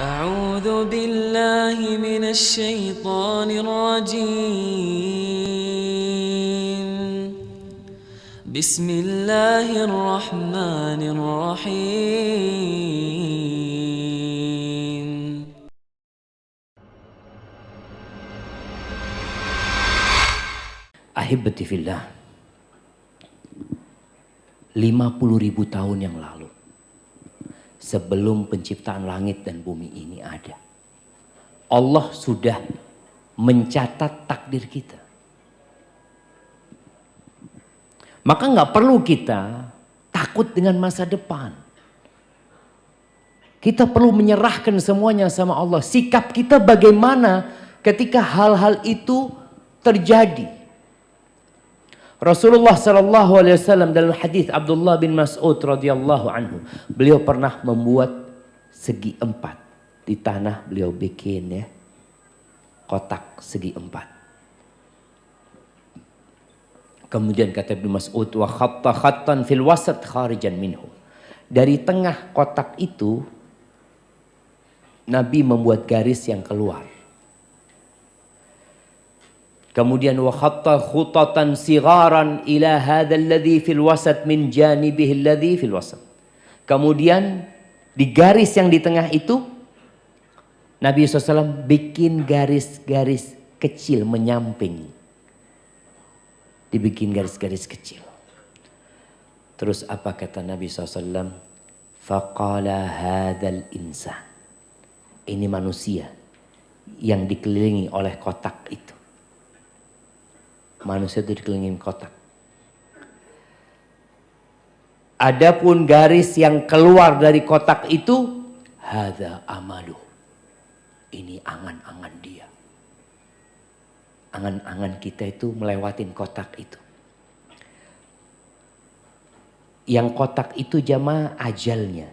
أعوذ بالله من الشيطان الرجيم بسم الله الرحمن الرحيم Ahibati fillah, 50.000 tahun yang lalu, sebelum penciptaan langit dan bumi ini ada, Allah sudah mencatat takdir kita. Maka nggak perlu kita takut dengan masa depan. Kita perlu menyerahkan semuanya sama Allah. Sikap kita bagaimana ketika hal-hal itu terjadi? Rasulullah sallallahu alaihi wasallam dalam hadis Abdullah bin Mas'ud radhiyallahu anhu, beliau pernah membuat segi 4 di tanah. Beliau bikin ya kotak segi 4. Kemudian kata Ibnu Mas'ud, wa khatta khattan fil wasat kharijan minhu. Dari tengah kotak itu Nabi membuat garis yang keluar. Kemudian wa khatta khutatan sigharan ila hadzal ladzi fil wasat min janibihi alladzi fil wasat. Kemudian di garis yang di tengah itu Nabi SAW bikin garis-garis kecil menyamping. Dibikin garis-garis kecil. Terus apa kata Nabi SAW? Faqala hadzal insan. Ini manusia yang dikelilingi oleh kotak itu. Manusia itu dikelilingi kotak. Adapun garis yang keluar dari kotak itu, hadza amaluh. Ini angan-angan dia. Angan-angan kita itu melewatin kotak itu. Yang kotak itu jamaah ajalnya.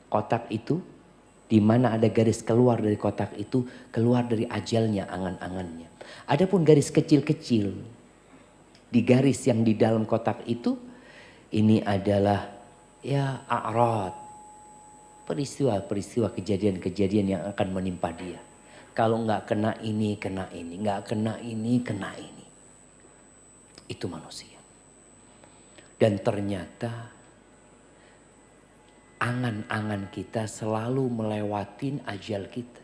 Kotak itu di mana ada garis keluar dari kotak itu, keluar dari ajalnya angan-angannya. Adapun garis kecil-kecil di garis yang di dalam kotak itu, ini adalah ya a'rad, peristiwa-peristiwa kejadian-kejadian yang akan menimpa dia. Kalau nggak kena ini, kena ini, nggak kena ini, kena ini. Itu manusia. Dan ternyata angan-angan kita selalu melewatin ajal kita.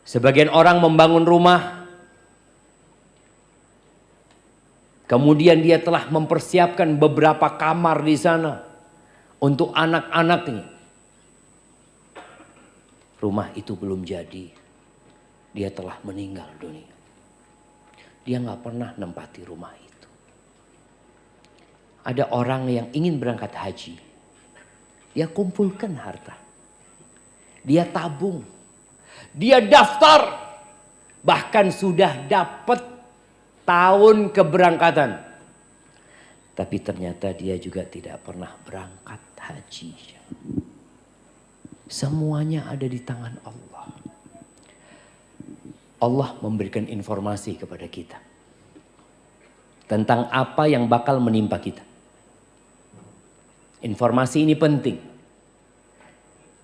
Sebagian orang membangun rumah, kemudian dia telah mempersiapkan beberapa kamar di sana untuk anak-anaknya. Rumah itu belum jadi, dia telah meninggal dunia. Dia nggak pernah nempati rumah itu. Ada orang yang ingin berangkat haji, dia kumpulkan harta, dia tabung, dia daftar, bahkan sudah dapat tahun keberangkatan. Tapi ternyata dia juga tidak pernah berangkat haji. Semuanya ada di tangan Allah. Allah memberikan informasi kepada kita tentang apa yang bakal menimpa kita. Informasi ini penting.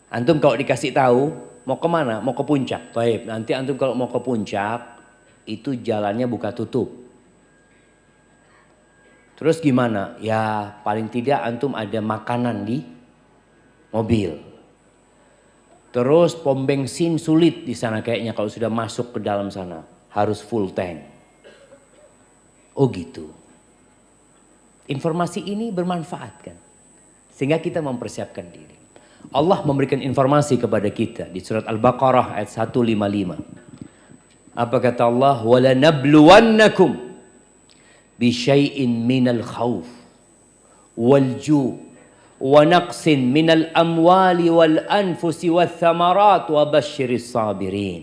Antum kalau dikasih tahu mau kemana? Mau ke puncak. Baik, nanti antum kalau mau ke puncak itu jalannya buka tutup. Terus gimana? Ya paling tidak antum ada makanan di mobil. Terus pom bensin sulit di sana kayaknya kalau sudah masuk ke dalam sana. Harus full tank. Oh gitu. Informasi ini bermanfaat kan? Sehingga kita mempersiapkan diri. Allah memberikan informasi kepada kita di surat Al-Baqarah ayat 155. Apa kata Allah? وَلَنَبْلُوَنَّكُمْ بِشَيْءٍ مِّنَ الْخَوْفِ وَالْجُوعِ وَنَقْصٍ مِّنَ الْأَمْوَالِ وَالْأَنْفُسِ وَالثَّمَرَاتِ وَبَشِّرِ الصَّابِرِينَ.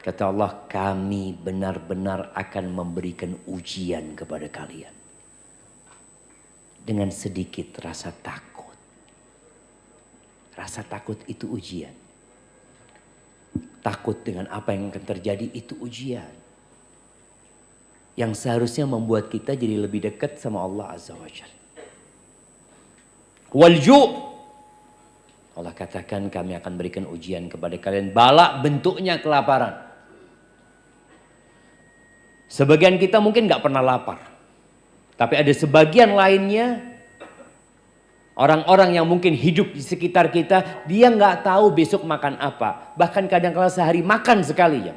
Kata Allah, kami benar-benar akan memberikan ujian kepada kalian. Dengan sedikit rasa takut. Rasa takut itu ujian. Takut dengan apa yang akan terjadi itu ujian. Yang seharusnya membuat kita jadi lebih dekat sama Allah Azza wa Jalla. Walju'. Allah katakan kami akan berikan ujian kepada kalian. Bala bentuknya kelaparan. Sebagian kita mungkin gak pernah lapar. Tapi ada sebagian lainnya, orang-orang yang mungkin hidup di sekitar kita, dia gak tahu besok makan apa. Bahkan kadang-kala sehari makan sekali ya.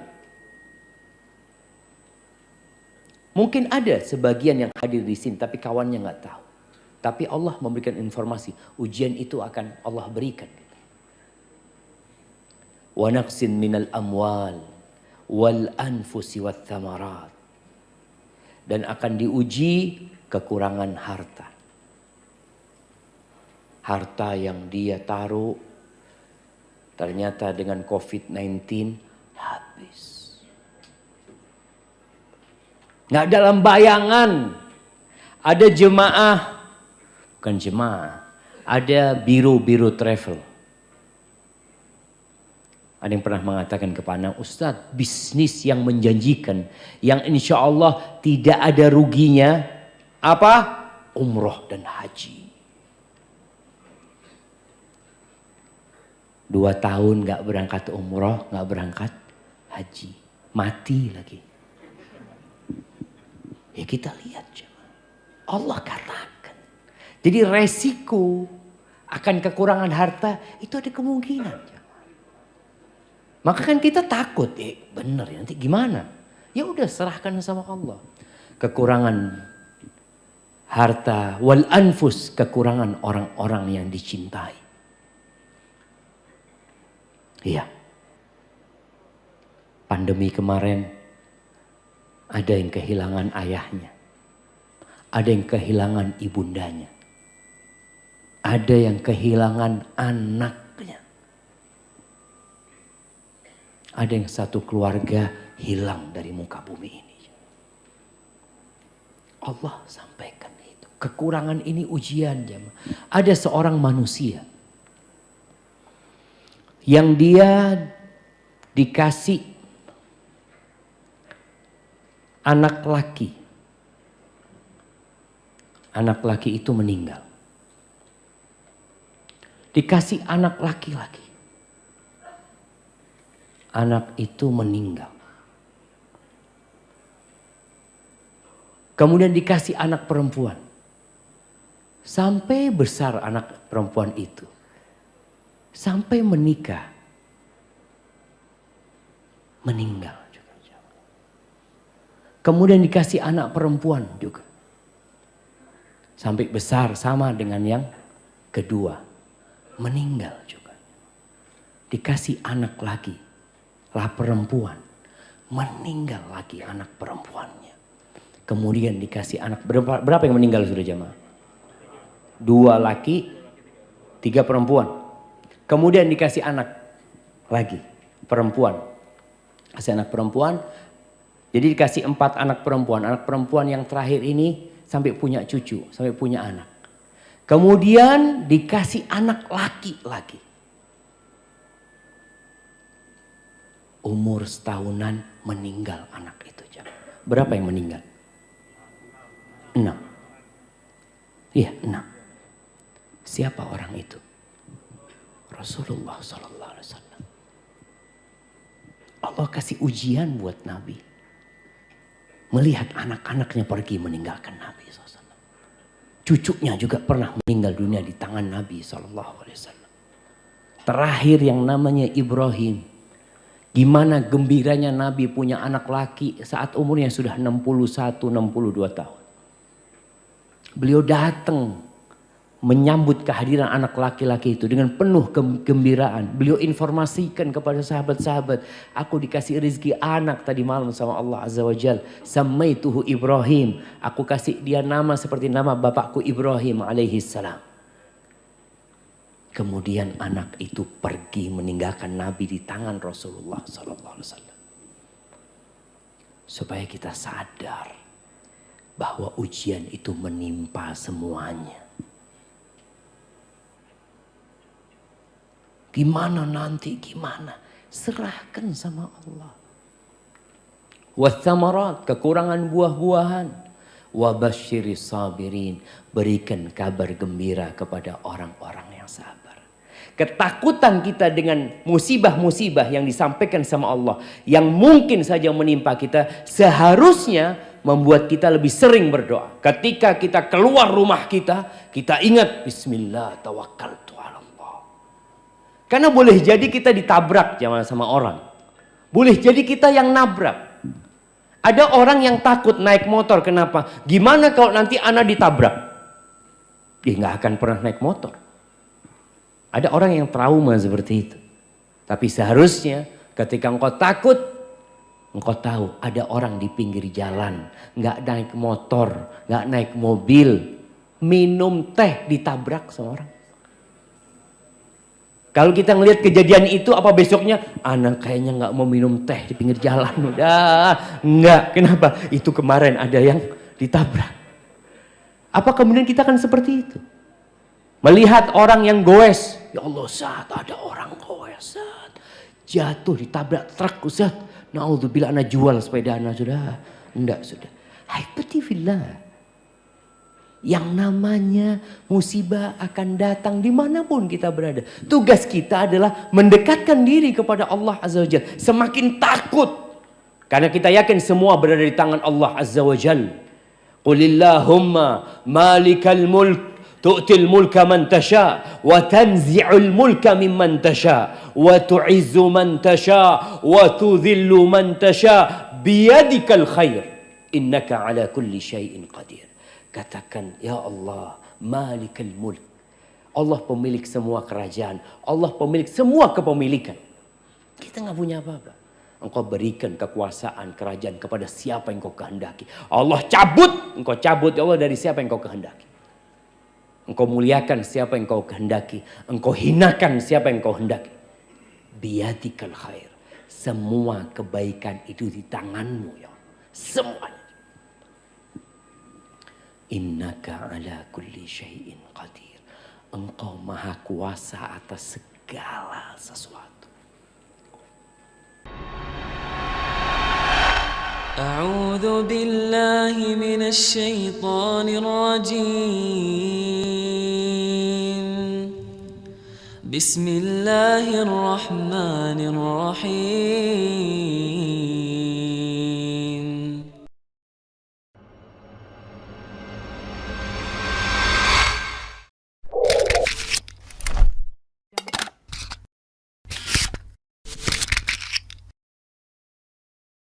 Mungkin ada sebagian yang hadir di sini tapi kawannya gak tahu. Tapi Allah memberikan informasi, ujian itu akan Allah berikan. Wa naqsin minal amwal wal anfusi wat thamarat. Dan akan diuji kekurangan harta. Harta yang dia taruh ternyata dengan COVID-19 habis. Nggak dalam bayangan ada jemaah, bukan jemaah, ada biro-biro travel. Ada yang pernah mengatakan kepada Ustadz, bisnis yang menjanjikan, yang insya Allah tidak ada ruginya, apa? Umroh dan haji. 2 tahun gak berangkat umroh, gak berangkat haji. Mati lagi. Ya kita lihat jemaah. Allah katakan. Jadi resiko akan kekurangan harta itu ada kemungkinan. Maka kan kita takut, bener ya nanti gimana? Ya udah serahkan sama Allah. Kekurangan harta wal anfus, kekurangan orang-orang yang dicintai. Iya. Pandemi kemarin ada yang kehilangan ayahnya. Ada yang kehilangan ibundanya. Ada yang kehilangan anaknya. Ada yang satu keluarga hilang dari muka bumi ini. Allah sampaikan itu. Kekurangan ini ujian jemaah. Ada seorang manusia yang dia dikasih anak laki. Anak laki itu meninggal. Dikasih anak laki-laki. Anak itu meninggal. Kemudian dikasih anak perempuan. Sampai besar anak perempuan itu. Sampai menikah. Meninggal juga. Kemudian dikasih anak perempuan juga. Sampai besar sama dengan yang kedua. Meninggal juga. Dikasih anak lagi. Lah perempuan. Meninggal lagi anak perempuannya. Kemudian dikasih anak. Berapa yang meninggal sudah jemaah? 2 laki. 3 perempuan. Kemudian dikasih anak lagi. Perempuan. Kasih anak perempuan. Jadi dikasih 4 anak perempuan. Anak perempuan yang terakhir ini sampai punya cucu. Sampai punya anak. Kemudian dikasih anak laki lagi. Umur setahunan meninggal anak itu. Berapa yang meninggal? 6. Iya 6. Siapa orang itu? Rasulullah SAW. Allah kasih ujian buat Nabi. Melihat anak-anaknya pergi meninggalkan Nabi SAW. Cucunya juga pernah meninggal dunia di tangan Nabi SAW. Terakhir yang namanya Ibrahim. Gimana gembiranya Nabi punya anak laki saat umurnya sudah 61-62 tahun. Beliau datang menyambut kehadiran anak laki-laki itu dengan penuh kegembiraan. Beliau informasikan kepada sahabat-sahabat, aku dikasih rezeki anak tadi malam sama Allah Azza wa Jal. Samaituhu Ibrahim. Aku kasih dia nama seperti nama bapakku Ibrahim alaihi salam. Kemudian anak itu pergi meninggalkan Nabi di tangan Rasulullah SAW. Supaya kita sadar bahwa ujian itu menimpa semuanya. Gimana nanti, gimana? Serahkan sama Allah. Wathamarat, kekurangan buah-buahan. Wabashiris sabirin, berikan kabar gembira kepada orang-orang yang sabar. Ketakutan kita dengan musibah-musibah yang disampaikan sama Allah, yang mungkin saja menimpa kita, seharusnya membuat kita lebih sering berdoa. Ketika kita keluar rumah kita, kita ingat Bismillah tawakkaltu ala Allah. Karena boleh jadi kita ditabrak jangan sama orang. Boleh jadi kita yang nabrak. Ada orang yang takut naik motor, kenapa? Gimana kalau nanti anak ditabrak? Dia nggak akan pernah naik motor. Ada orang yang trauma seperti itu. Tapi seharusnya ketika engkau takut, engkau tahu ada orang di pinggir jalan, nggak naik motor, nggak naik mobil, minum teh ditabrak sama orang. Kalau kita ngelihat kejadian itu, apa besoknya? Anak kayaknya nggak mau minum teh di pinggir jalan. Udah, nggak. Kenapa? Itu kemarin ada yang ditabrak. Apa kemudian kita akan seperti itu? Melihat orang yang goes, ya Allah Ustaz, ada orang goes, Ustaz. Jatuh ditabrak truk Ustaz. Naudzubillah, anak jual sepeda anak sudah. Enggak sudah. Haibatibillah. Yang namanya musibah akan datang dimanapun kita berada. Tugas kita adalah mendekatkan diri kepada Allah Azza wa Jalla. Semakin takut. Karena kita yakin semua berada di tangan Allah Azza wa Jalla. Qulillahumma malikal mulk. Tu'til mulka man tasha wa tanzi'ul mulka mimman tasha wa tu'izzu man tasha wa tudhillu man tasha biyadikal khair innaka ala kulli syai'in qadir. Katakan, ya Allah, malikal mulk. Allah pemilik semua kerajaan, Allah pemilik semua kepemilikan. Kita nggak punya apa-apa. Engkau berikan kekuasaan kerajaan kepada siapa yang kau kehendaki. Allah cabut, engkau cabut ya Allah dari siapa yang kau kehendaki. Engkau muliakan siapa yang kau kehendaki. Engkau hinakan siapa yang kau hendaki. Biyadikal khair. Semua kebaikan itu di tanganmu ya Allah. Semuanya. Innaka ala kulli syai'in qadir. Engkau maha kuasa atas segala sesuatu. أعوذ بالله من الشيطان الرجيم بسم الله الرحمن الرحيم